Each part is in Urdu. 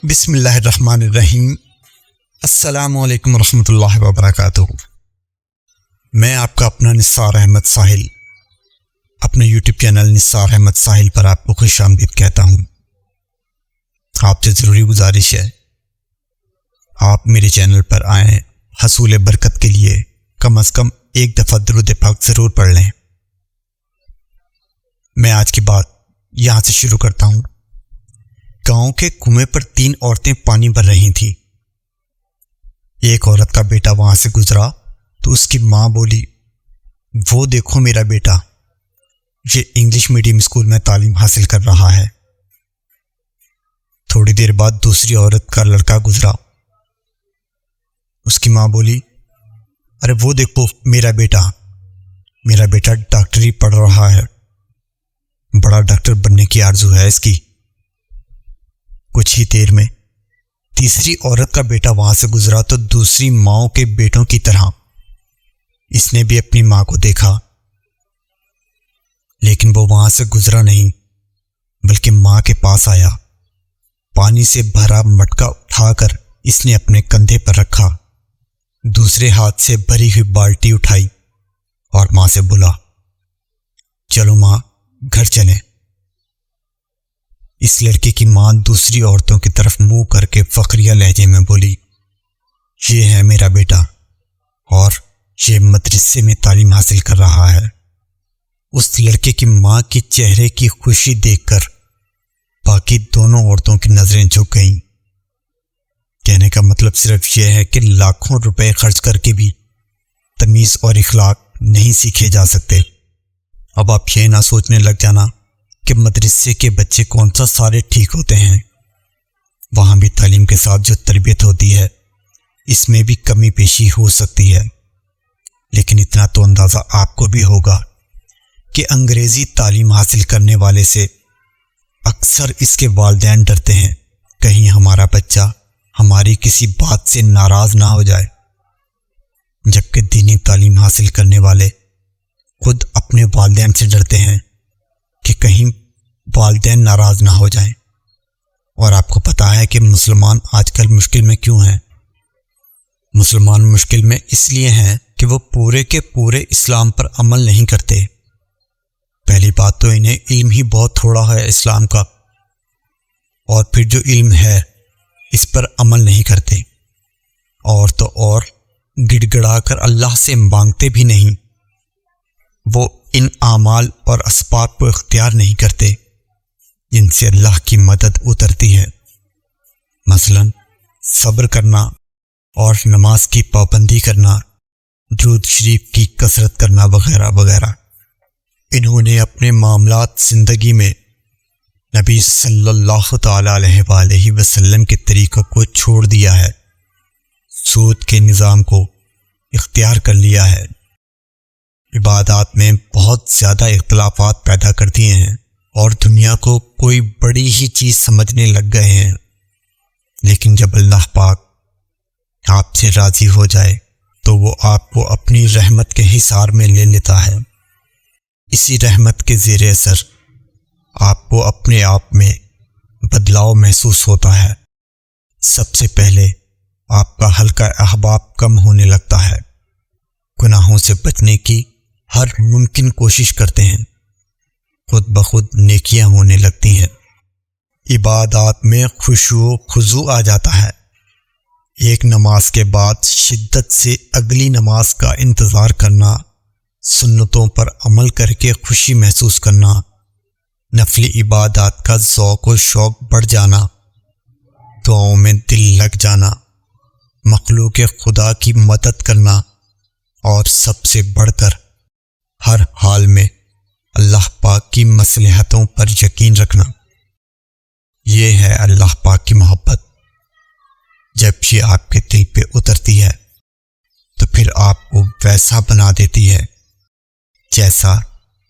بسم اللہ الرحمن الرحیم۔ السلام علیکم ورحمۃ اللہ وبرکاتہ۔ میں آپ کا اپنا نثار احمد ساحل اپنے یوٹیوب چینل نثار احمد ساحل پر آپ کو خوش آمدید کہتا ہوں۔ آپ سے ضروری گزارش ہے، آپ میرے چینل پر آئیں، حصول برکت کے لیے کم از کم ایک دفعہ درود پاک ضرور پڑھ لیں۔ میں آج کی بات یہاں سے شروع کرتا ہوں۔ گاؤں کے کنویں پر 3 عورتیں پانی بھر رہی تھیں۔ ایک عورت کا بیٹا وہاں سے گزرا تو اس کی ماں بولی، وہ دیکھو میرا بیٹا، یہ انگلش میڈیم اسکول میں تعلیم حاصل کر رہا ہے۔ تھوڑی دیر بعد دوسری عورت کا لڑکا گزرا، اس کی ماں بولی، ارے وہ دیکھو میرا بیٹا ڈاکٹری پڑھ رہا ہے، بڑا ڈاکٹر بننے کی آرزو ہے اس کی۔ کچھ ہی دیر میں تیسری عورت کا بیٹا وہاں سے گزرا تو دوسری ماؤں کے بیٹوں کی طرح اس نے بھی اپنی ماں کو دیکھا، لیکن وہ وہاں سے گزرا نہیں بلکہ ماں کے پاس آیا۔ پانی سے بھرا مٹکا اٹھا کر اس نے اپنے کندھے پر رکھا، دوسرے ہاتھ سے بھری ہوئی بالٹی اٹھائی اور ماں سے بولا، چلو ماں گھر چلیں۔ اس لڑکے کی ماں دوسری عورتوں کی طرف منہ کر کے فخریہ لہجے میں بولی، یہ ہے میرا بیٹا اور یہ مدرسے میں تعلیم حاصل کر رہا ہے۔ اس لڑکے کی ماں کی چہرے کی خوشی دیکھ کر باقی دونوں عورتوں کی نظریں جھک گئیں۔ کہنے کا مطلب صرف یہ ہے کہ لاکھوں روپے خرچ کر کے بھی تمیز اور اخلاق نہیں سیکھے جا سکتے۔ اب آپ یہ نہ سوچنے لگ جانا کہ مدرسے کے بچے کون سا سارے ٹھیک ہوتے ہیں، وہاں بھی تعلیم کے ساتھ جو تربیت ہوتی ہے اس میں بھی کمی پیشی ہو سکتی ہے، لیکن اتنا تو اندازہ آپ کو بھی ہوگا کہ انگریزی تعلیم حاصل کرنے والے سے اکثر اس کے والدین ڈرتے ہیں کہیں ہمارا بچہ ہماری کسی بات سے ناراض نہ ہو جائے، جبکہ دینی تعلیم حاصل کرنے والے خود اپنے والدین سے ڈرتے ہیں کہ کہیں والدین ناراض نہ ہو جائیں۔ اور آپ کو پتہ ہے کہ مسلمان آج کل مشکل میں کیوں ہیں؟ مسلمان مشکل میں اس لیے ہیں کہ وہ پورے کے پورے اسلام پر عمل نہیں کرتے۔ پہلی بات تو انہیں علم ہی بہت تھوڑا ہے اسلام کا، اور پھر جو علم ہے اس پر عمل نہیں کرتے، اور تو اور گڑ گڑا کر اللہ سے مانگتے بھی نہیں۔ وہ ان اعمال اور اسباب کو اختیار نہیں کرتے جن سے اللہ کی مدد اترتی ہے، مثلا صبر کرنا اور نماز کی پابندی کرنا، درود شریف کی کثرت کرنا وغیرہ وغیرہ۔ انہوں نے اپنے معاملات زندگی میں نبی صلی اللہ تعالی علیہ وآلہ وسلم کے طریقوں کو چھوڑ دیا ہے، سود کے نظام کو اختیار کر لیا ہے، عبادات میں بہت زیادہ اختلافات پیدا کر دیے ہیں اور دنیا کو کوئی بڑی ہی چیز سمجھنے لگ گئے ہیں۔ لیکن جب اللہ پاک آپ سے راضی ہو جائے تو وہ آپ کو اپنی رحمت کے حصار میں لے لیتا ہے۔ اسی رحمت کے زیر اثر آپ کو اپنے آپ میں بدلاؤ محسوس ہوتا ہے۔ سب سے پہلے آپ کا حلقہ احباب کم ہونے لگتا ہے، گناہوں سے بچنے کی ہر ممکن کوشش کرتے ہیں، خود بخود نیکیاں ہونے لگتی ہیں، عبادات میں خشوع و خضوع آ جاتا ہے۔ ایک نماز کے بعد شدت سے اگلی نماز کا انتظار کرنا، سنتوں پر عمل کر کے خوشی محسوس کرنا، نفلی عبادات کا ذوق و شوق بڑھ جانا، دعاؤں میں دل لگ جانا، مخلوق خدا کی مدد کرنا، اور سب سے بڑھ کر ہر حال میں اللہ پاک کی مصلحتوں پر یقین رکھنا۔ یہ ہے اللہ پاک کی محبت۔ جب یہ آپ کے دل پہ اترتی ہے تو پھر آپ کو ویسا بنا دیتی ہے جیسا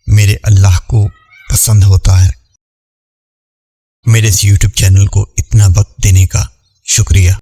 میرے اللہ کو پسند ہوتا ہے۔ میرے اس یوٹیوب چینل کو اتنا وقت دینے کا شکریہ۔